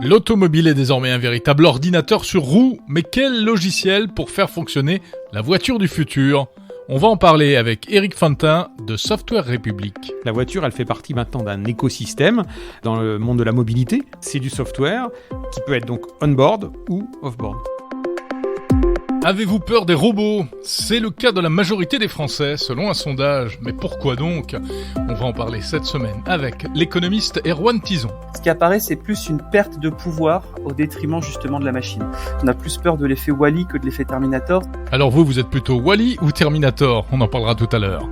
L'automobile est désormais un véritable ordinateur sur roues, mais quel logiciel pour faire fonctionner la voiture du futur ? On va en parler avec Éric Fantin de Software République. La voiture, elle fait partie maintenant d'un écosystème dans le monde de la mobilité. C'est du software qui peut être donc on-board ou off-board. Avez-vous peur des robots ? C'est le cas de la majorité des Français, selon un sondage. Mais pourquoi donc ? On va en parler cette semaine avec l'économiste Erwan Tison. Ce qui apparaît, c'est plus une perte de pouvoir au détriment justement de la machine. On a plus peur de l'effet Wall-E que de l'effet Terminator. Alors vous êtes plutôt Wall-E ou Terminator ? On en parlera tout à l'heure.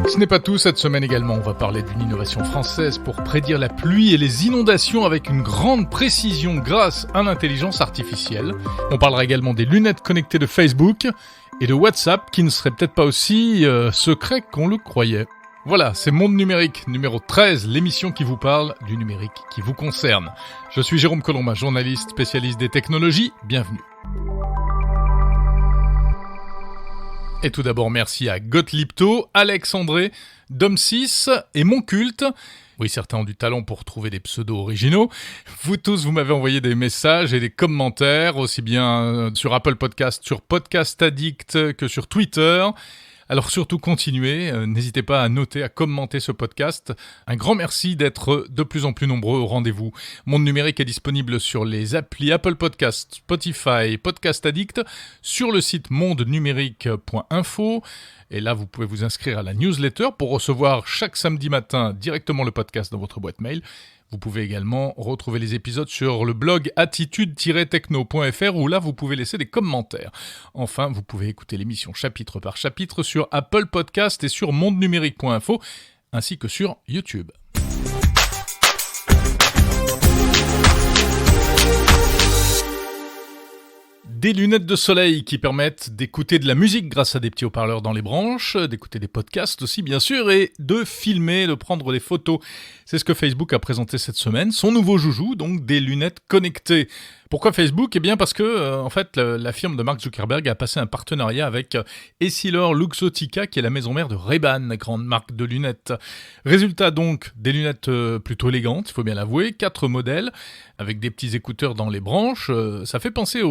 Ce n'est pas tout, cette semaine également, on va parler d'une innovation française pour prédire la pluie et les inondations avec une grande précision grâce à l'intelligence artificielle. On parlera également des lunettes connectées de Facebook et de WhatsApp qui ne seraient peut-être pas aussi secrets qu'on le croyait. Voilà, c'est Monde Numérique, numéro 13, l'émission qui vous parle du numérique qui vous concerne. Je suis Jérôme Colomba, journaliste spécialiste des technologies, bienvenue. Et tout d'abord, merci à Gottliebto, Alex André, Dom6 et Monculte. Oui, certains ont du talent pour trouver des pseudos originaux. Vous tous, vous m'avez envoyé des messages et des commentaires, aussi bien sur Apple Podcast, sur Podcast Addict que sur Twitter. Alors surtout continuez, n'hésitez pas à noter, à commenter ce podcast. Un grand merci d'être de plus en plus nombreux au rendez-vous. Monde Numérique est disponible sur les applis Apple Podcast, Spotify, Podcast Addict, sur le site mondenumérique.info. Et là, vous pouvez vous inscrire à la newsletter pour recevoir chaque samedi matin directement le podcast dans votre boîte mail. Vous pouvez également retrouver les épisodes sur le blog attitude-techno.fr où là, vous pouvez laisser des commentaires. Enfin, vous pouvez écouter l'émission chapitre par chapitre sur Apple Podcast et sur mondenumérique.info ainsi que sur YouTube. Des lunettes de soleil qui permettent d'écouter de la musique grâce à des petits haut-parleurs dans les branches, d'écouter des podcasts aussi bien sûr, et de filmer, de prendre des photos. C'est ce que Facebook a présenté cette semaine, son nouveau joujou, donc des lunettes connectées. Pourquoi Facebook ? Eh bien parce que, en fait, la firme de Mark Zuckerberg a passé un partenariat avec Essilor-Luxottica, qui est la maison mère de Ray-Ban, la grande marque de lunettes. Résultat donc, des lunettes plutôt élégantes, il faut bien l'avouer, 4 modèles, avec des petits écouteurs dans les branches. Ça fait penser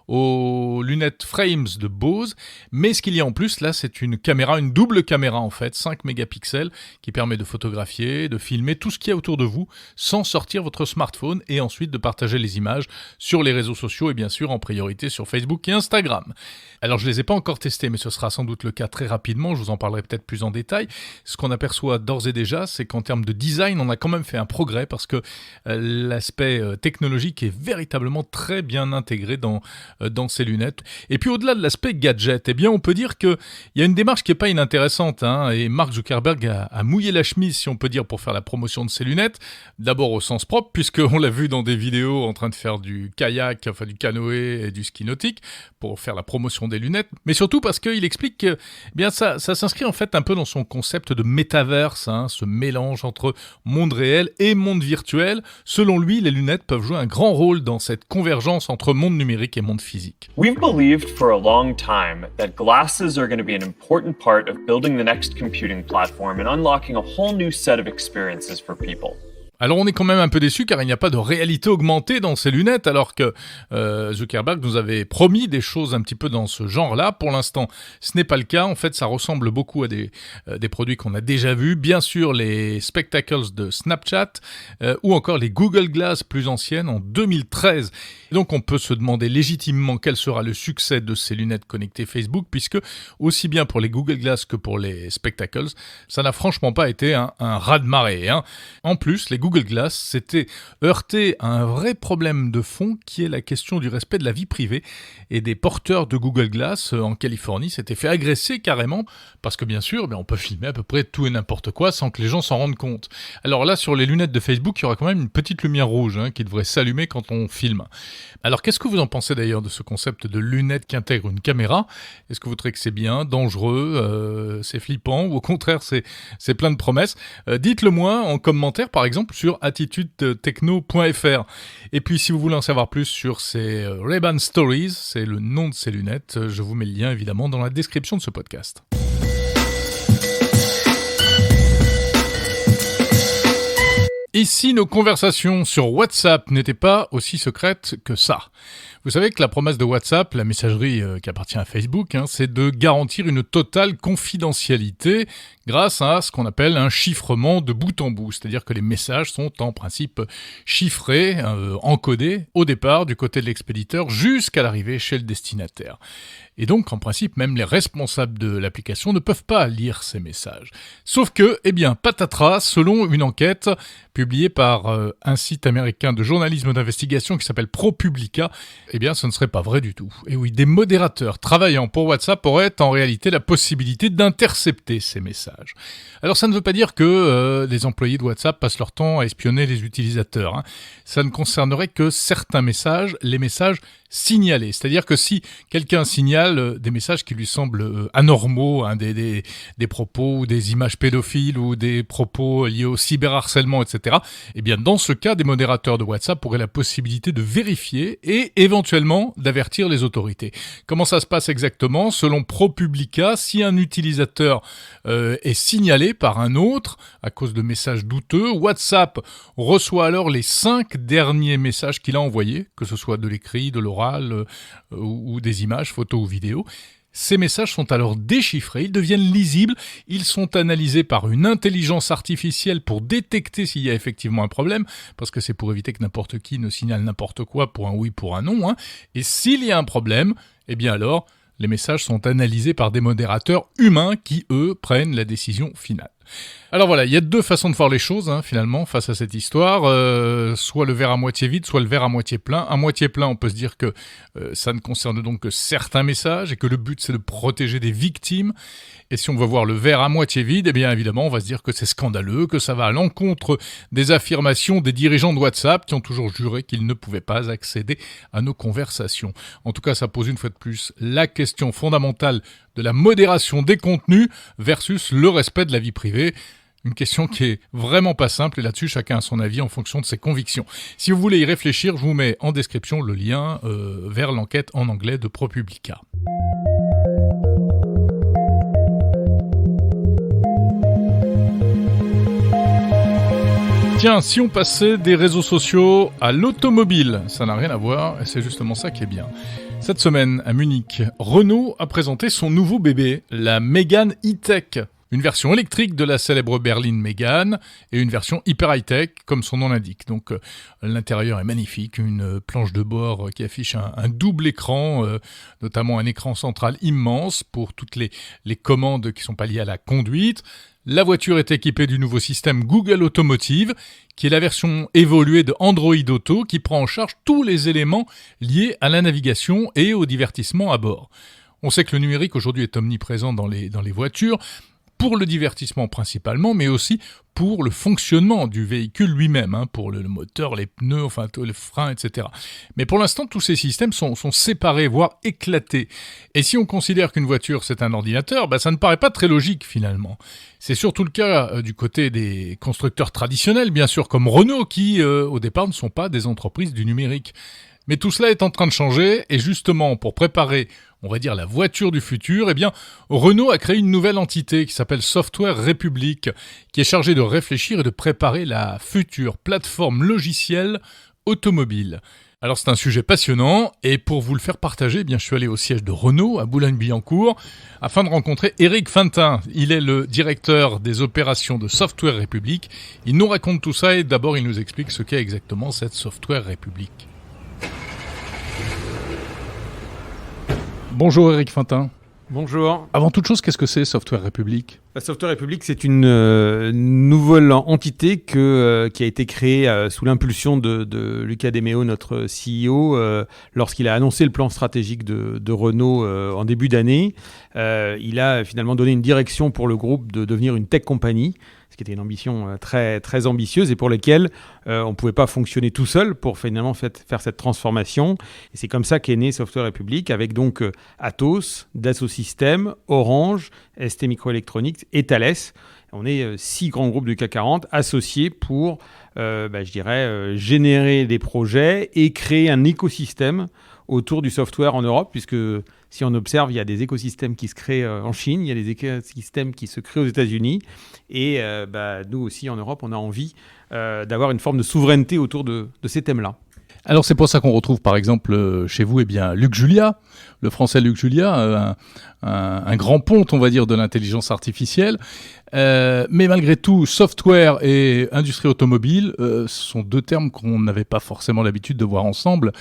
aux lunettes Frames de Bose, mais ce qu'il y a en plus, là, c'est une caméra, une double caméra en fait, 5 mégapixels, qui permet de photographier, de filmer tout ce qu'il y a autour de vous, sans sortir votre smartphone, et ensuite de partager les images sur les réseaux sociaux et bien sûr en priorité sur Facebook et Instagram. Alors je les ai pas encore testés, mais ce sera sans doute le cas très rapidement, je vous en parlerai peut-être plus en détail. Ce qu'on aperçoit d'ores et déjà, c'est qu'en termes de design, on a quand même fait un progrès parce que l'aspect technologique est véritablement très bien intégré dans ces lunettes. Et puis au-delà de l'aspect gadget, eh bien on peut dire qu'il y a une démarche qui est pas inintéressante, et Mark Zuckerberg a mouillé la chemise, si on peut dire, pour faire la promotion de ces lunettes. D'abord au sens propre, puisqu'on l'a vu dans des vidéos en train de faire du kayak, enfin du canoë et du ski nautique pour faire la promotion des lunettes, mais surtout parce qu'il explique que bien ça s'inscrit en fait un peu dans son concept de métaverse, ce mélange entre monde réel et monde virtuel. Selon lui, les lunettes peuvent jouer un grand rôle dans cette convergence entre monde numérique et monde physique. We've believed for a long time that glasses are going to be an important part of building the next computing platform and unlocking a whole new set of experiences for people. Alors on est quand même un peu déçus car il n'y a pas de réalité augmentée dans ces lunettes alors que Zuckerberg nous avait promis des choses un petit peu dans ce genre-là. Pour l'instant, ce n'est pas le cas. En fait, ça ressemble beaucoup à des produits qu'on a déjà vus. Bien sûr, les Spectacles de Snapchat ou encore les Google Glass plus anciennes en 2013. Et donc on peut se demander légitimement quel sera le succès de ces lunettes connectées Facebook puisque aussi bien pour les Google Glass que pour les Spectacles, ça n'a franchement pas été un raz-de-marée. En plus, les Google Glass s'était heurté à un vrai problème de fond qui est la question du respect de la vie privée et des porteurs de Google Glass en Californie s'étaient fait agresser carrément parce que bien sûr on peut filmer à peu près tout et n'importe quoi sans que les gens s'en rendent compte. Alors là sur les lunettes de Facebook il y aura quand même une petite lumière rouge qui devrait s'allumer quand on filme. Alors qu'est-ce que vous en pensez d'ailleurs de ce concept de lunettes qui intègrent une caméra ? Est-ce que vous trouvez que c'est bien, dangereux, c'est flippant ou au contraire c'est plein de promesses ? Dites-le moi en commentaire par exemple sur attitude-techno.fr. Et puis si vous voulez en savoir plus sur ces Ray-Ban Stories, c'est le nom de ces lunettes, je vous mets le lien évidemment dans la description de ce podcast. Et si nos conversations sur WhatsApp n'étaient pas aussi secrètes que ça ? Vous savez que la promesse de WhatsApp, la messagerie qui appartient à Facebook, c'est de garantir une totale confidentialité grâce à ce qu'on appelle un chiffrement de bout en bout. C'est-à-dire que les messages sont en principe chiffrés, encodés au départ du côté de l'expéditeur jusqu'à l'arrivée chez le destinataire. Et donc, en principe, même les responsables de l'application ne peuvent pas lire ces messages. Sauf que, patatras, selon une enquête publiée par un site américain de journalisme d'investigation qui s'appelle ProPublica, ce ne serait pas vrai du tout. Et oui, des modérateurs travaillant pour WhatsApp auraient en réalité la possibilité d'intercepter ces messages. Alors, ça ne veut pas dire que les employés de WhatsApp passent leur temps à espionner les utilisateurs. Ça ne concernerait que certains messages, les messages signalés. C'est-à-dire que si quelqu'un signale des messages qui lui semblent anormaux, des propos ou des images pédophiles ou des propos liés au cyberharcèlement, etc., dans ce cas, des modérateurs de WhatsApp auraient la possibilité de vérifier et éventuellement d'avertir les autorités. Comment ça se passe exactement ? Selon ProPublica, si un utilisateur est signalé par un autre à cause de messages douteux, WhatsApp reçoit alors les 5 derniers messages qu'il a envoyés, que ce soit de l'écrit, de l'oral, ou des images, photos ou vidéos. Ces messages sont alors déchiffrés, ils deviennent lisibles, ils sont analysés par une intelligence artificielle pour détecter s'il y a effectivement un problème, parce que c'est pour éviter que n'importe qui ne signale n'importe quoi pour un oui, pour un non. Et s'il y a un problème, alors les messages sont analysés par des modérateurs humains qui, eux, prennent la décision finale. Alors voilà, il y a 2 façons de voir les choses, finalement, face à cette histoire. Soit le verre à moitié vide, soit le verre à moitié plein. À moitié plein, on peut se dire que ça ne concerne donc que certains messages et que le but, c'est de protéger des victimes. Et si on veut voir le verre à moitié vide, évidemment, on va se dire que c'est scandaleux, que ça va à l'encontre des affirmations des dirigeants de WhatsApp qui ont toujours juré qu'ils ne pouvaient pas accéder à nos conversations. En tout cas, ça pose une fois de plus la question fondamentale de la modération des contenus versus le respect de la vie privée. Une question qui est vraiment pas simple et là-dessus, chacun a son avis en fonction de ses convictions. Si vous voulez y réfléchir, je vous mets en description le lien vers l'enquête en anglais de ProPublica. Tiens, si on passait des réseaux sociaux à l'automobile, ça n'a rien à voir et c'est justement ça qui est bien. Cette semaine, à Munich, Renault a présenté son nouveau bébé, la Mégane E-Tech. Une version électrique de la célèbre berline Mégane et une version hyper high-tech, comme son nom l'indique. Donc l'intérieur est magnifique, une planche de bord qui affiche un double écran, notamment un écran central immense pour toutes les commandes qui ne sont pas liées à la conduite. La voiture est équipée du nouveau système Google Automotive, qui est la version évoluée de Android Auto, qui prend en charge tous les éléments liés à la navigation et au divertissement à bord. On sait que le numérique aujourd'hui est omniprésent dans les voitures, pour le divertissement principalement, mais aussi pour le fonctionnement du véhicule lui-même, pour le moteur, les pneus, les freins, etc. Mais pour l'instant, tous ces systèmes sont séparés, voire éclatés. Et si on considère qu'une voiture, c'est un ordinateur, ça ne paraît pas très logique finalement. C'est surtout le cas du côté des constructeurs traditionnels, bien sûr, comme Renault, qui, au départ, ne sont pas des entreprises du numérique. Mais tout cela est en train de changer, et justement, pour préparer, on va dire, la voiture du futur, Renault a créé une nouvelle entité qui s'appelle Software République, qui est chargée de réfléchir et de préparer la future plateforme logicielle automobile. Alors c'est un sujet passionnant, et pour vous le faire partager, je suis allé au siège de Renault, à Boulogne-Billancourt, afin de rencontrer Éric Fintin. Il est le directeur des opérations de Software République. Il nous raconte tout ça, et d'abord il nous explique ce qu'est exactement cette Software République. Bonjour Éric Fintin. Bonjour. Avant toute chose, qu'est-ce que c'est Software République ? La Software République, c'est une nouvelle entité qui a été créée sous l'impulsion de Luca De Meo, notre CEO, lorsqu'il a annoncé le plan stratégique de Renault en début d'année. Il a finalement donné une direction pour le groupe de devenir une tech company, ce qui était une ambition très, très ambitieuse et pour laquelle on ne pouvait pas fonctionner tout seul pour finalement faire cette transformation. Et c'est comme ça qu'est née Software République, avec donc Atos, Dassault Systèmes, Orange, ST Microelectronics et Thales. On est 6 grands groupes du CAC 40 associés pour, générer des projets et créer un écosystème autour du software en Europe, puisque si on observe, il y a des écosystèmes qui se créent en Chine, il y a des écosystèmes qui se créent aux États-Unis, et nous aussi en Europe, on a envie d'avoir une forme de souveraineté autour de ces thèmes-là. Alors c'est pour ça qu'on retrouve par exemple chez vous Luc Julia, le français Luc Julia, un grand ponte on va dire de l'intelligence artificielle. Mais malgré tout, software et industrie automobile, ce sont deux termes qu'on n'avait pas forcément l'habitude de voir ensemble.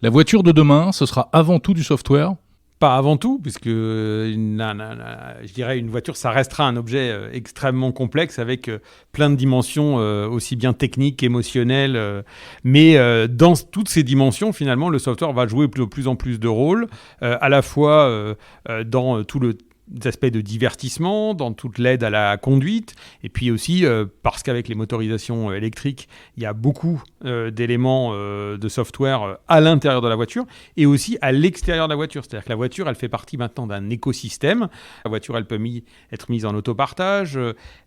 La voiture de demain, ce sera avant tout du software ? Pas avant tout, puisque je dirais une voiture, ça restera un objet extrêmement complexe avec plein de dimensions aussi bien techniques, émotionnelles. Mais dans toutes ces dimensions, finalement, le software va jouer de plus en plus de rôles, à la fois dans tout le aspects de divertissement, dans toute l'aide à la conduite, et puis aussi parce qu'avec les motorisations électriques, il y a beaucoup d'éléments de software à l'intérieur de la voiture et aussi à l'extérieur de la voiture. C'est-à-dire que la voiture, elle fait partie maintenant d'un écosystème. La voiture, elle peut être mise en autopartage,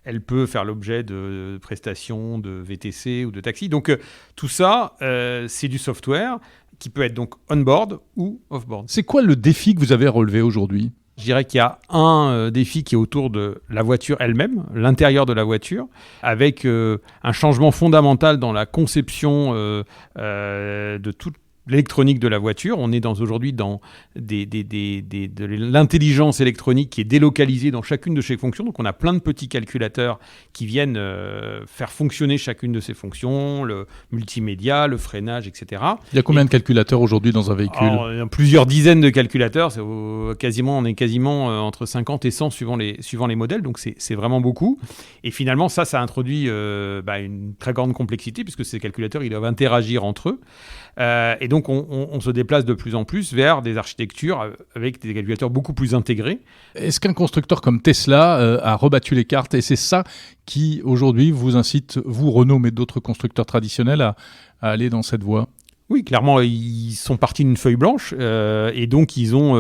elle peut faire l'objet de prestations de VTC ou de taxi. Donc tout ça, c'est du software qui peut être donc on-board ou off-board. C'est quoi le défi que vous avez relevé aujourd'hui ? Je dirais qu'il y a un défi qui est autour de la voiture elle-même, l'intérieur de la voiture, avec un changement fondamental dans la conception de toute l'électronique de la voiture. On est aujourd'hui dans de l'intelligence électronique qui est délocalisée dans chacune de ces fonctions. Donc on a plein de petits calculateurs qui viennent faire fonctionner chacune de ces fonctions, le multimédia, le freinage, etc. Il y a combien de calculateurs aujourd'hui dans un véhicule ? Il y a plusieurs dizaines de calculateurs. On est quasiment entre 50 et 100 suivant les modèles. Donc c'est vraiment beaucoup. Et finalement, ça introduit une très grande complexité puisque ces calculateurs, ils doivent interagir entre eux. Et donc, on se déplace de plus en plus vers des architectures avec des calculateurs beaucoup plus intégrés. Est-ce qu'un constructeur comme Tesla a rebattu les cartes ? Et c'est ça qui, aujourd'hui, vous incite, vous, Renault, mais d'autres constructeurs traditionnels, à aller dans cette voie ? Oui, clairement, ils sont partis d'une feuille blanche et donc ils ont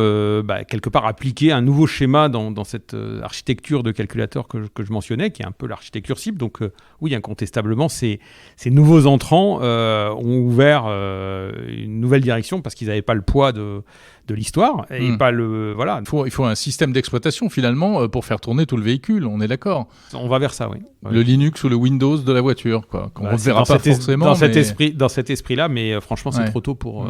quelque part appliqué un nouveau schéma dans cette architecture de calculateur que je mentionnais, qui est un peu l'architecture cible. Donc oui, incontestablement, ces nouveaux entrants ont ouvert une nouvelle direction parce qu'ils n'avaient pas le poids de l'histoire et pas le voilà. Il faut un système d'exploitation finalement pour faire tourner tout le véhicule. On est d'accord. On va vers ça, oui. Le Linux ou le Windows de la voiture, quoi. Qu'on ne verra pas forcément. Dans cet esprit-là, mais franchement, c'est trop tôt pour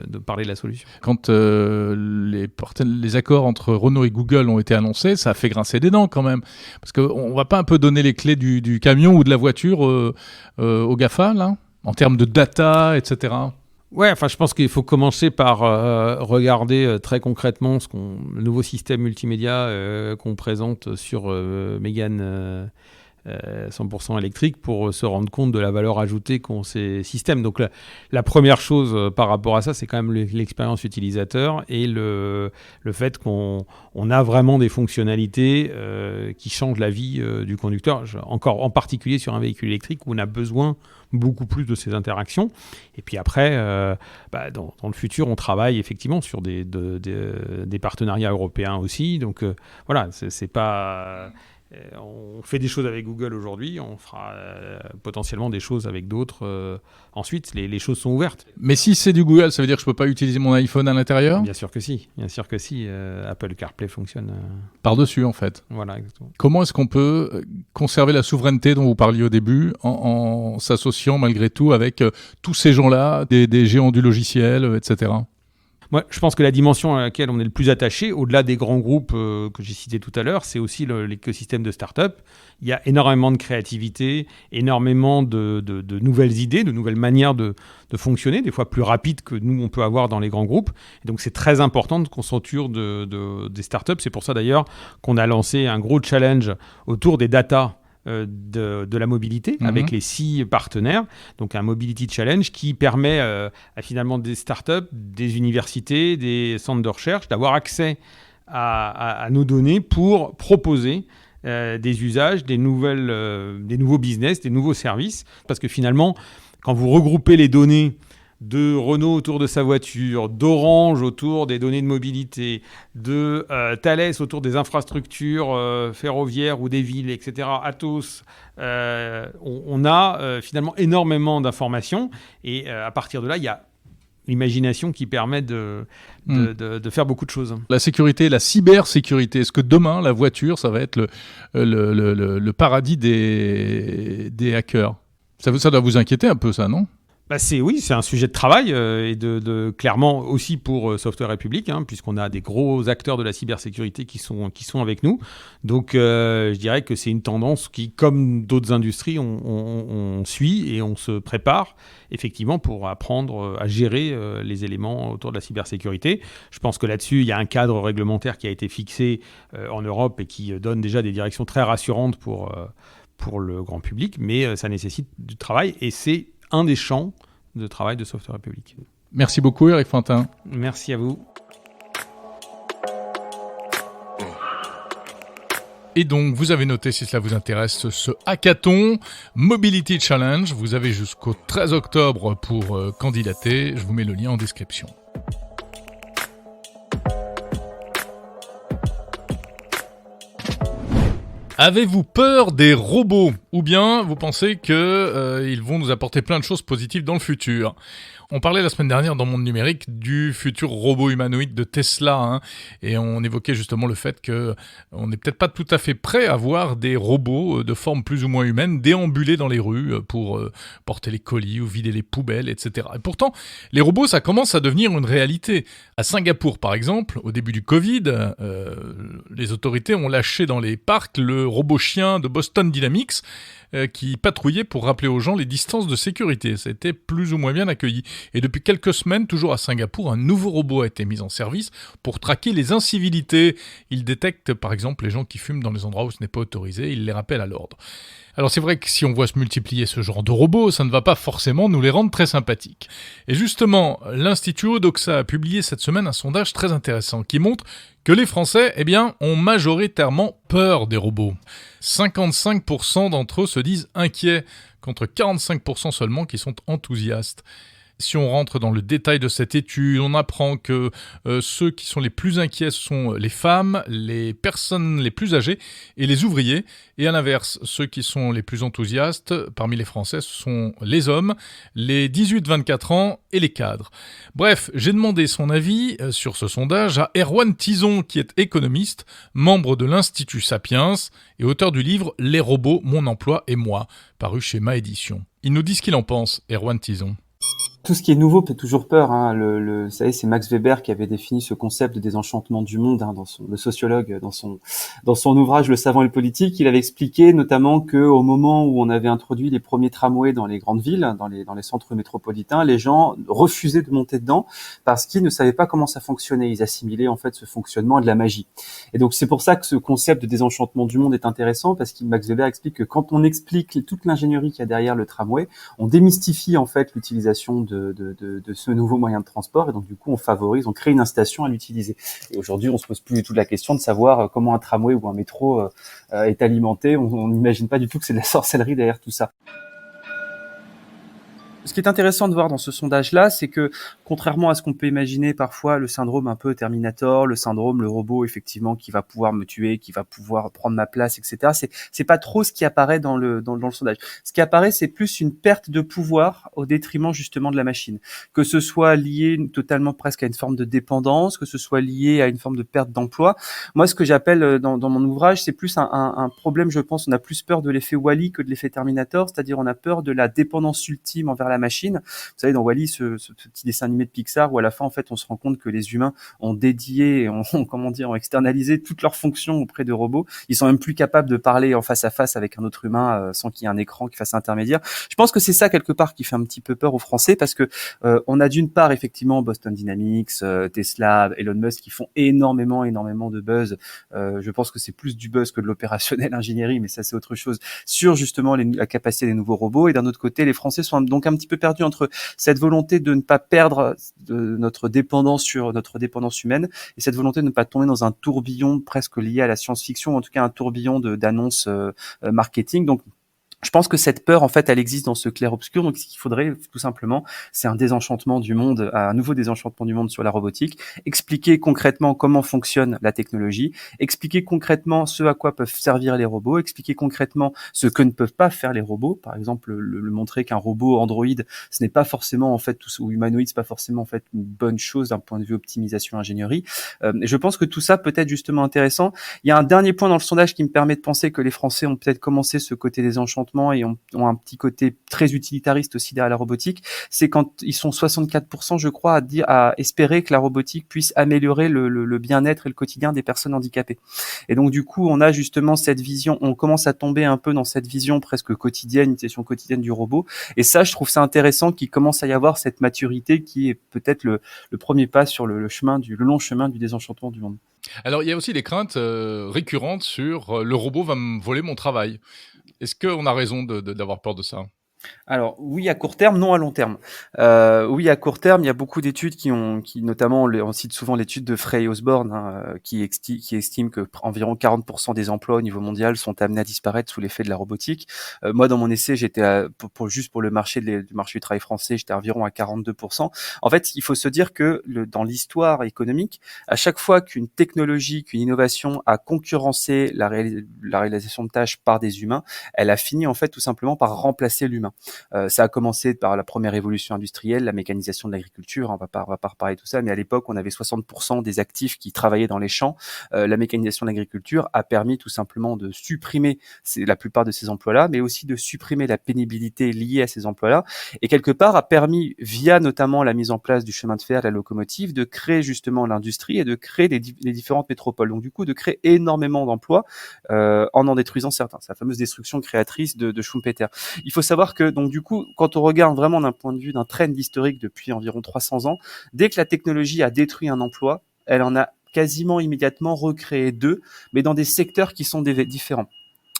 de parler de la solution. Quand les accords entre Renault et Google ont été annoncés, ça a fait grincer des dents quand même, parce qu'on ne va pas un peu donner les clés du camion ou de la voiture aux GAFA là, en termes de data, etc. Ouais, enfin, je pense qu'il faut commencer par regarder très concrètement le nouveau système multimédia qu'on présente sur Mégane 100% électrique pour se rendre compte de la valeur ajoutée qu'ont ces systèmes. Donc la première chose par rapport à ça, c'est quand même l'expérience utilisateur et le fait qu'on a vraiment des fonctionnalités qui changent la vie du conducteur, encore en particulier sur un véhicule électrique où on a besoin beaucoup plus de ces interactions. Et puis après, dans le futur, on travaille effectivement sur des partenariats européens aussi. Donc voilà, c'est pas... On fait des choses avec Google aujourd'hui, on fera potentiellement des choses avec d'autres ensuite. Les choses sont ouvertes. Mais si c'est du Google, ça veut dire que je ne peux pas utiliser mon iPhone à l'intérieur ? Bien sûr que si. Apple CarPlay fonctionne. Par-dessus, en fait. Voilà, exactement. Comment est-ce qu'on peut conserver la souveraineté dont vous parliez au début en s'associant malgré tout avec tous ces gens-là, des géants du logiciel, etc. Moi, je pense que la dimension à laquelle on est le plus attaché, au-delà des grands groupes que j'ai cités tout à l'heure, c'est aussi l'écosystème de start-up. Il y a énormément de créativité, énormément de nouvelles idées, de nouvelles manières de fonctionner, des fois plus rapides que nous, on peut avoir dans les grands groupes. Et donc, c'est très important qu'on s'entoure des start-up. C'est pour ça, d'ailleurs, qu'on a lancé un gros challenge autour des data de la mobilité avec les 6 partenaires, donc un Mobility Challenge qui permet à finalement des startups, des universités, des centres de recherche d'avoir accès à nos données pour proposer des usages, des nouveaux business, des nouveaux services, parce que finalement, quand vous regroupez les données de Renault autour de sa voiture, d'Orange autour des données de mobilité, de Thales autour des infrastructures ferroviaires ou des villes, etc., Atos, on a finalement énormément d'informations et à partir de là, il y a l'imagination qui permet de faire beaucoup de choses. La sécurité, la cybersécurité, est-ce que demain, la voiture, ça va être le paradis des hackers ? Ça doit vous inquiéter un peu, ça, non ? C'est un sujet de travail et clairement aussi pour Software République, puisqu'on a des gros acteurs de la cybersécurité qui sont avec nous. Donc, je dirais que c'est une tendance qui, comme d'autres industries, on suit et on se prépare effectivement pour apprendre à gérer les éléments autour de la cybersécurité. Je pense que là-dessus, il y a un cadre réglementaire qui a été fixé en Europe et qui donne déjà des directions très rassurantes pour le grand public, mais ça nécessite du travail et c'est un des champs de travail de Software République. Merci beaucoup, Eric Fantin. Merci à vous. Et donc, vous avez noté, si cela vous intéresse, ce hackathon Mobility Challenge. Vous avez jusqu'au 13 octobre pour candidater. Je vous mets le lien en description. Avez-vous peur des robots ? Ou bien vous pensez qu'ils vont nous apporter plein de choses positives dans le futur ? On parlait la semaine dernière dans Monde Numérique du futur robot humanoïde de Tesla, et on évoquait justement le fait qu'on n'est peut-être pas tout à fait prêt à voir des robots de forme plus ou moins humaine déambuler dans les rues pour porter les colis ou vider les poubelles, etc. Et pourtant, les robots, ça commence à devenir une réalité. À Singapour, par exemple, au début du Covid, les autorités ont lâché dans les parcs le robot chien de Boston Dynamics, qui patrouillait pour rappeler aux gens les distances de sécurité. Ça a été plus ou moins bien accueilli. Et depuis quelques semaines, toujours à Singapour, un nouveau robot a été mis en service pour traquer les incivilités. Il détecte par exemple les gens qui fument dans les endroits où ce n'est pas autorisé, il les rappelle à l'ordre. Alors c'est vrai que si on voit se multiplier ce genre de robots, ça ne va pas forcément nous les rendre très sympathiques. Et justement, l'Institut Odoxa a publié cette semaine un sondage très intéressant qui montre que les Français, ont majoritairement peur des robots. 55% d'entre eux se disent inquiets, contre 45% seulement qui sont enthousiastes. Si on rentre dans le détail de cette étude, on apprend que ceux qui sont les plus inquiets sont les femmes, les personnes les plus âgées et les ouvriers. Et à l'inverse, ceux qui sont les plus enthousiastes parmi les Français, ce sont les hommes, les 18-24 ans et les cadres. Bref, j'ai demandé son avis sur ce sondage à Erwan Tison, qui est économiste, membre de l'Institut Sapiens et auteur du livre « Les robots, mon emploi et moi », paru chez Ma Édition. Il nous dit ce qu'il en pense, Erwan Tison. Tout ce qui est nouveau fait toujours peur. Vous savez, c'est Max Weber qui avait défini ce concept de désenchantement du monde, le sociologue, dans son ouvrage Le savant et le politique. Il avait expliqué notamment que au moment où on avait introduit les premiers tramways dans les grandes villes, dans les centres métropolitains, les gens refusaient de monter dedans parce qu'ils ne savaient pas comment ça fonctionnait. Ils assimilaient en fait ce fonctionnement à de la magie. Et donc c'est pour ça que ce concept de désenchantement du monde est intéressant, parce que Max Weber explique que quand on explique toute l'ingénierie qu'il y a derrière le tramway, on démystifie en fait l'utilisation de ce nouveau moyen de transport, et donc du coup on crée une incitation à l'utiliser. Et aujourd'hui on se pose plus du tout la question de savoir comment un tramway ou un métro est alimenté. On n'imagine pas du tout que c'est de la sorcellerie derrière tout ça. Ce qui est intéressant de voir dans ce sondage-là, c'est que, contrairement à ce qu'on peut imaginer parfois, le syndrome un peu Terminator, le robot, effectivement, qui va pouvoir me tuer, qui va pouvoir prendre ma place, etc. C'est pas trop ce qui apparaît dans le sondage. Ce qui apparaît, c'est plus une perte de pouvoir au détriment, justement, de la machine. Que ce soit lié totalement presque à une forme de dépendance, que ce soit lié à une forme de perte d'emploi. Moi, ce que j'appelle dans mon ouvrage, c'est plus un problème, je pense. On a plus peur de l'effet Wall-E que de l'effet Terminator, c'est-à-dire on a peur de la dépendance ultime envers la machine. Vous savez, dans Wall-E, ce petit dessin animé de Pixar, où à la fin, en fait, on se rend compte que les humains ont dédié, ont externalisé toutes leurs fonctions auprès de robots. Ils sont même plus capables de parler en face à face avec un autre humain sans qu'il y ait un écran qui fasse intermédiaire. Je pense que c'est ça quelque part qui fait un petit peu peur aux Français, parce que on a d'une part effectivement Boston Dynamics, Tesla, Elon Musk qui font énormément de buzz. Je pense que c'est plus du buzz que de l'opérationnel ingénierie, mais ça c'est autre chose, sur justement la capacité des nouveaux robots. Et d'un autre côté, les Français sont donc un petit peu perdus entre cette volonté de ne pas perdre notre dépendance humaine et cette volonté de ne pas tomber dans un tourbillon presque lié à la science-fiction, en tout cas un tourbillon d'annonces marketing. Donc Je pense que cette peur, en fait, elle existe dans ce clair-obscur. Donc, ce qu'il faudrait, tout simplement, c'est un désenchantement du monde, un nouveau désenchantement du monde sur la robotique. Expliquer concrètement comment fonctionne la technologie. Expliquer concrètement ce à quoi peuvent servir les robots. Expliquer concrètement ce que ne peuvent pas faire les robots. Par exemple, le montrer qu'un robot Android, ce n'est pas forcément, en fait, ou humanoïde, c'est pas forcément, en fait, une bonne chose d'un point de vue optimisation ingénierie. Je pense que tout ça peut être justement intéressant. Il y a un dernier point dans le sondage qui me permet de penser que les Français ont peut-être commencé ce côté désenchantement et ont un petit côté très utilitariste aussi derrière la robotique, c'est quand ils sont 64%, je crois, à espérer que la robotique puisse améliorer le bien-être et le quotidien des personnes handicapées. Et donc, du coup, on a justement cette vision, on commence à tomber un peu dans cette vision presque quotidienne, une session quotidienne du robot. Et ça, je trouve ça intéressant qu'il commence à y avoir cette maturité qui est peut-être le premier pas sur le long chemin du désenchantement du monde. Alors, il y a aussi des craintes récurrentes sur le robot va me voler mon travail. Est-ce qu'on a raison d'avoir peur de ça ? Alors oui à court terme, non à long terme. Oui à court terme, il y a beaucoup d'études qui notamment on cite souvent l'étude de Frey Osborne qui estime que environ 40% des emplois au niveau mondial sont amenés à disparaître sous l'effet de la robotique. Moi dans mon essai, j'étais pour le marché du travail français, j'étais environ à 42%. En fait, il faut se dire que dans l'histoire économique, à chaque fois qu'une technologie, qu'une innovation a concurrencé la réalisation de tâches par des humains, elle a fini en fait tout simplement par remplacer l'humain. Ça a commencé par la première révolution industrielle, la mécanisation de l'agriculture, on va pas reparler de tout ça, mais à l'époque, on avait 60% des actifs qui travaillaient dans les champs. La mécanisation de l'agriculture a permis tout simplement de supprimer la plupart de ces emplois-là, mais aussi de supprimer la pénibilité liée à ces emplois-là, et quelque part a permis, via notamment la mise en place du chemin de fer, de la locomotive, de créer justement l'industrie et de créer les différentes métropoles. Donc du coup, de créer énormément d'emplois en détruisant certains. C'est la fameuse destruction créatrice de Schumpeter. Il faut savoir que donc du coup, quand on regarde vraiment d'un point de vue d'un trend historique depuis environ 300 ans, dès que la technologie a détruit un emploi, elle en a quasiment immédiatement recréé deux, mais dans des secteurs qui sont différents.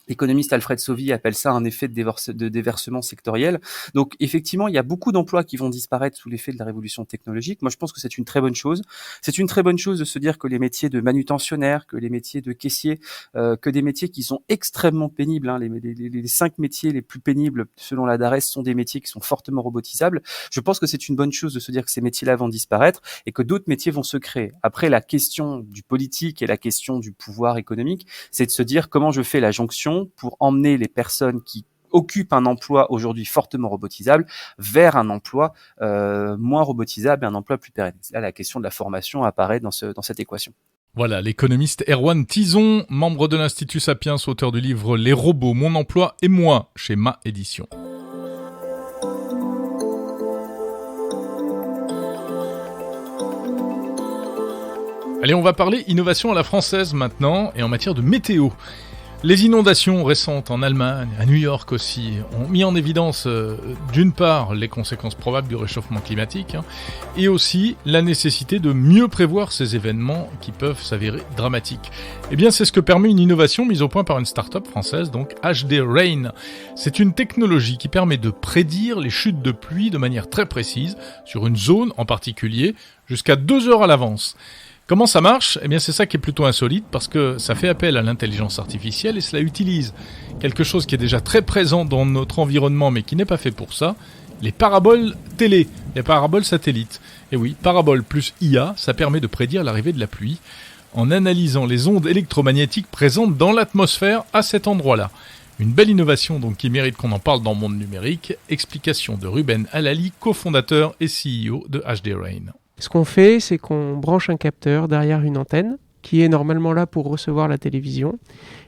L'économiste Alfred Sauvy appelle ça un effet de déversement sectoriel. Donc effectivement, il y a beaucoup d'emplois qui vont disparaître sous l'effet de la révolution technologique. Moi, je pense que c'est une très bonne chose. C'est une très bonne chose de se dire que les métiers de manutentionnaire, que les métiers de caissier, que des métiers qui sont extrêmement pénibles, les 5 métiers les plus pénibles selon la DARES sont des métiers qui sont fortement robotisables. Je pense que c'est une bonne chose de se dire que ces métiers-là vont disparaître et que d'autres métiers vont se créer. Après, la question du politique et la question du pouvoir économique, c'est de se dire comment je fais la jonction pour emmener les personnes qui occupent un emploi aujourd'hui fortement robotisable vers un emploi moins robotisable et un emploi plus pérenne. Là, la question de la formation apparaît dans cette équation. Voilà, l'économiste Erwan Tison, membre de l'Institut Sapiens, auteur du livre « Les robots, mon emploi et moi » chez Ma Édition. Allez, on va parler innovation à la française maintenant et en matière de météo. Les inondations récentes en Allemagne, à New York aussi, ont mis en évidence d'une part les conséquences probables du réchauffement climatique et aussi la nécessité de mieux prévoir ces événements qui peuvent s'avérer dramatiques. Eh bien, c'est ce que permet une innovation mise au point par une start-up française, donc HD Rain. C'est une technologie qui permet de prédire les chutes de pluie de manière très précise, sur une zone en particulier, jusqu'à 2 heures à l'avance. Comment ça marche ? Eh bien, c'est ça qui est plutôt insolite parce que ça fait appel à l'intelligence artificielle et cela utilise quelque chose qui est déjà très présent dans notre environnement mais qui n'est pas fait pour ça, les paraboles télé, les paraboles satellites. Et oui, paraboles plus IA, ça permet de prédire l'arrivée de la pluie en analysant les ondes électromagnétiques présentes dans l'atmosphère à cet endroit-là. Une belle innovation donc qui mérite qu'on en parle dans le monde numérique. Explication de Ruben Alali, cofondateur et CEO de HD Rain. Ce qu'on fait, c'est qu'on branche un capteur derrière une antenne qui est normalement là pour recevoir la télévision.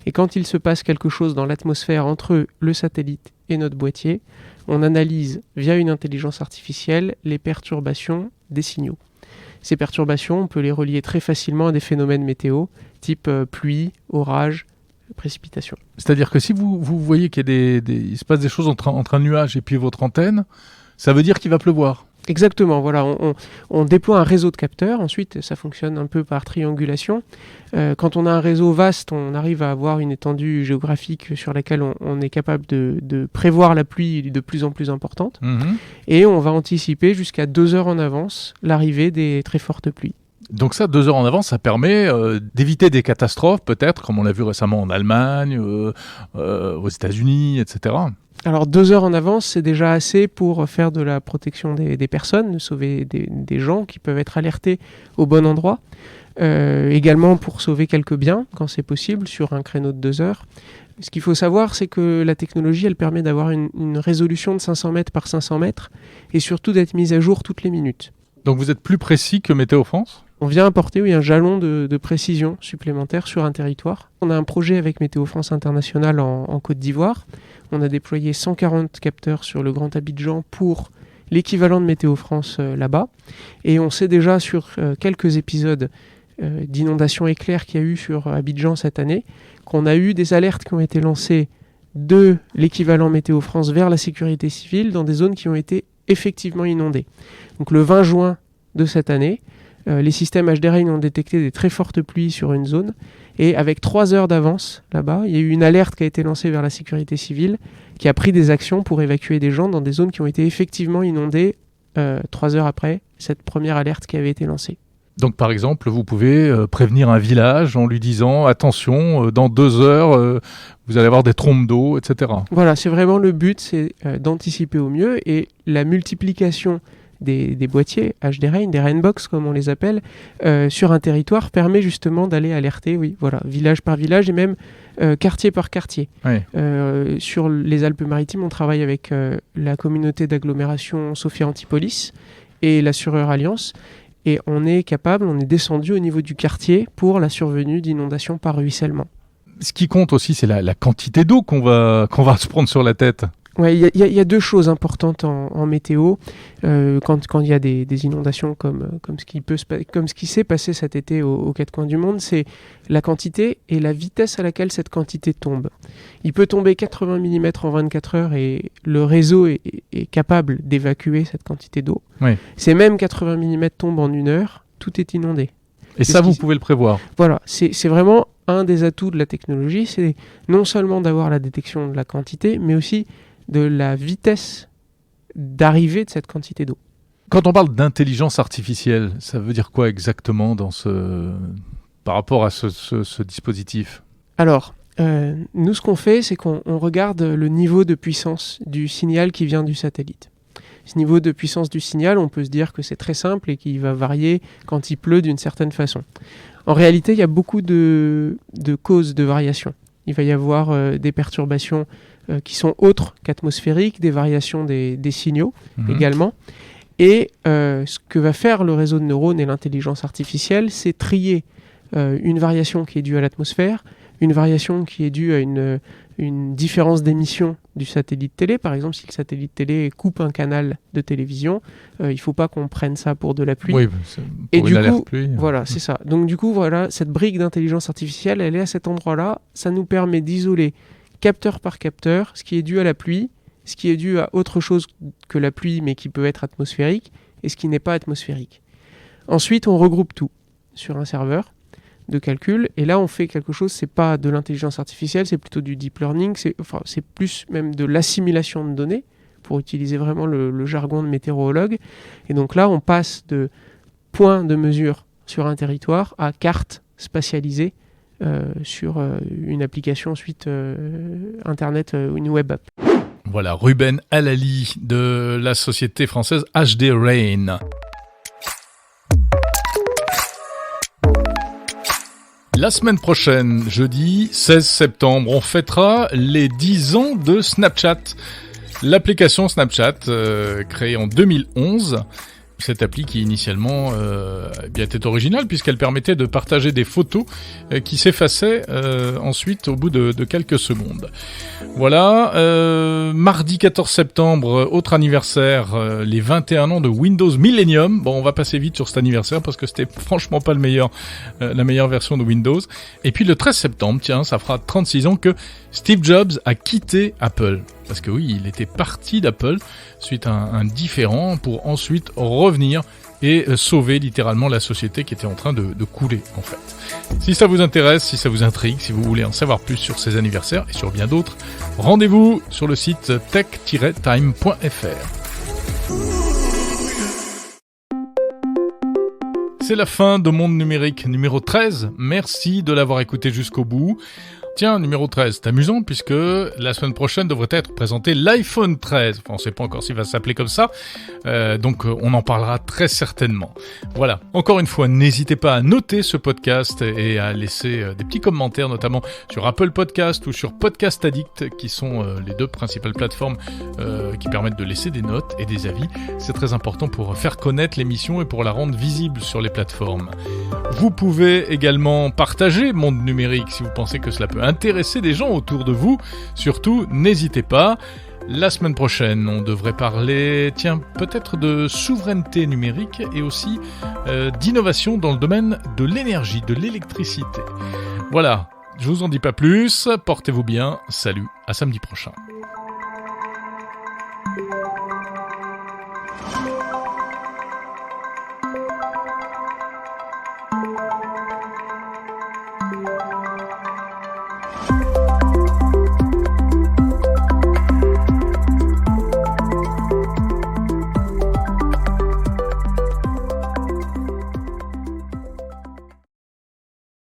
Et quand il se passe quelque chose dans l'atmosphère entre le satellite et notre boîtier, on analyse via une intelligence artificielle les perturbations des signaux. Ces perturbations, on peut les relier très facilement à des phénomènes météo, type pluie, orage, précipitation. C'est-à-dire que si vous voyez qu'il y a il se passe des choses entre un nuage et puis votre antenne, ça veut dire qu'il va pleuvoir. Exactement, voilà, on déploie un réseau de capteurs, ensuite ça fonctionne un peu par triangulation. Quand on a un réseau vaste, on arrive à avoir une étendue géographique sur laquelle on est capable de prévoir la pluie de plus en plus importante. Et on va anticiper jusqu'à 2 heures en avance l'arrivée des très fortes pluies. Donc ça, 2 heures en avance, ça permet d'éviter des catastrophes, peut-être, comme on l'a vu récemment en Allemagne, aux États-Unis, etc. Alors 2 heures en avance, c'est déjà assez pour faire de la protection des personnes, de sauver des gens qui peuvent être alertés au bon endroit. Également pour sauver quelques biens, quand c'est possible, sur un créneau de 2 heures. Ce qu'il faut savoir, c'est que la technologie, elle permet d'avoir une résolution de 500 mètres par 500 mètres et surtout d'être mise à jour toutes les minutes. Donc vous êtes plus précis que Météo France ? On vient apporter un jalon de précision supplémentaire sur un territoire. On a un projet avec Météo France International en Côte d'Ivoire. On a déployé 140 capteurs sur le Grand Abidjan pour l'équivalent de Météo France là-bas. Et on sait déjà sur quelques épisodes d'inondations éclairs qu'il y a eu sur Abidjan cette année, qu'on a eu des alertes qui ont été lancées de l'équivalent Météo France vers la sécurité civile dans des zones qui ont été effectivement inondées. Donc le 20 juin de cette année, les systèmes HD Rain ont détecté des très fortes pluies sur une zone et avec 3 heures d'avance là-bas, il y a eu une alerte qui a été lancée vers la sécurité civile qui a pris des actions pour évacuer des gens dans des zones qui ont été effectivement inondées 3 heures après cette première alerte qui avait été lancée. Donc par exemple, vous pouvez prévenir un village en lui disant « Attention, dans 2 heures, vous allez avoir des trombes d'eau, etc. » Voilà, c'est vraiment le but, c'est d'anticiper au mieux et la multiplication des boîtiers HD Rain, des Rainbox comme on les appelle, sur un territoire permet justement d'aller alerter, village par village et même quartier par quartier. Oui. Sur les Alpes-Maritimes, on travaille avec la communauté d'agglomération Sophia Antipolis et l'assureur Alliance. Et on est descendu au niveau du quartier pour la survenue d'inondations par ruissellement. Ce qui compte aussi, c'est la quantité d'eau qu'on va se prendre sur la tête. Ouais, il y a 2 choses importantes en météo. Quand il y a des inondations comme ce qui s'est passé cet été aux 4 coins du monde, c'est la quantité et la vitesse à laquelle cette quantité tombe. Il peut tomber 80 mm en 24 heures et le réseau est capable d'évacuer cette quantité d'eau. Oui. C'est même 80 mm tombent en 1 heure, tout est inondé. Et ça, vous pouvez le prévoir. Voilà, c'est vraiment un des atouts de la technologie, c'est non seulement d'avoir la détection de la quantité, mais aussi de la vitesse d'arrivée de cette quantité d'eau. Quand on parle d'intelligence artificielle, ça veut dire quoi exactement par rapport à ce dispositif ? Alors, nous, ce qu'on fait, c'est qu'on regarde le niveau de puissance du signal qui vient du satellite. Ce niveau de puissance du signal, on peut se dire que c'est très simple et qu'il va varier quand il pleut d'une certaine façon. En réalité, il y a beaucoup de causes de variation. Il va y avoir des perturbations qui sont autres qu'atmosphériques, des variations des signaux également. Et ce que va faire le réseau de neurones et l'intelligence artificielle, c'est trier une variation qui est due à l'atmosphère, une variation qui est due à une différence d'émission du satellite télé. Par exemple, si le satellite télé coupe un canal de télévision, il ne faut pas qu'on prenne ça pour de la pluie. Oui, et pour du une coup, alerte pluie. voilà, c'est ça. Donc du coup, voilà, cette brique d'intelligence artificielle, elle est à cet endroit-là. Ça nous permet d'isoler capteur par capteur ce qui est dû à la pluie, ce qui est dû à autre chose que la pluie, mais qui peut être atmosphérique, et ce qui n'est pas atmosphérique. Ensuite, on regroupe tout sur un serveur de calcul, et là on fait quelque chose, c'est pas de l'intelligence artificielle, c'est plutôt du deep learning, c'est plus même de l'assimilation de données, pour utiliser vraiment le jargon de météorologue. Et donc là on passe de points de mesure sur un territoire à cartes spatialisées sur une application ensuite internet, une web app. Voilà, Ruben Alali de la société française HD Rain. La semaine prochaine, jeudi 16 septembre, on fêtera les 10 ans de Snapchat. L'application Snapchat, créée en 2011. Cette appli qui initialement était originale puisqu'elle permettait de partager des photos qui s'effaçaient ensuite au bout de quelques secondes. Voilà, mardi 14 septembre, autre anniversaire, les 21 ans de Windows Millennium. Bon, on va passer vite sur cet anniversaire parce que c'était franchement pas la meilleure version de Windows. Et puis le 13 septembre, tiens, ça fera 36 ans que Steve Jobs a quitté Apple. Parce que oui, il était parti d'Apple suite à un différend pour ensuite revenir et sauver littéralement la société qui était en train de couler en fait. Si ça vous intéresse, si ça vous intrigue, si vous voulez en savoir plus sur ces anniversaires et sur bien d'autres, rendez-vous sur le site tech-time.fr. C'est la fin de Monde Numérique numéro 13. Merci de l'avoir écouté jusqu'au bout. Tiens, numéro 13, c'est amusant puisque la semaine prochaine devrait être présenté l'iPhone 13. Enfin, on ne sait pas encore s'il va s'appeler comme ça, donc on en parlera très certainement. Voilà, encore une fois, n'hésitez pas à noter ce podcast et à laisser des petits commentaires, notamment sur Apple Podcast ou sur Podcast Addict, qui sont les deux principales plateformes qui permettent de laisser des notes et des avis. C'est très important pour faire connaître l'émission et pour la rendre visible sur les plateformes. Vous pouvez également partager Monde Numérique si vous pensez que cela peut intéresser des gens autour de vous. Surtout, n'hésitez pas. La semaine prochaine, on devrait parler, peut-être de souveraineté numérique et aussi d'innovation dans le domaine de l'énergie, de l'électricité. Voilà, je vous en dis pas plus. Portez-vous bien. Salut, à samedi prochain.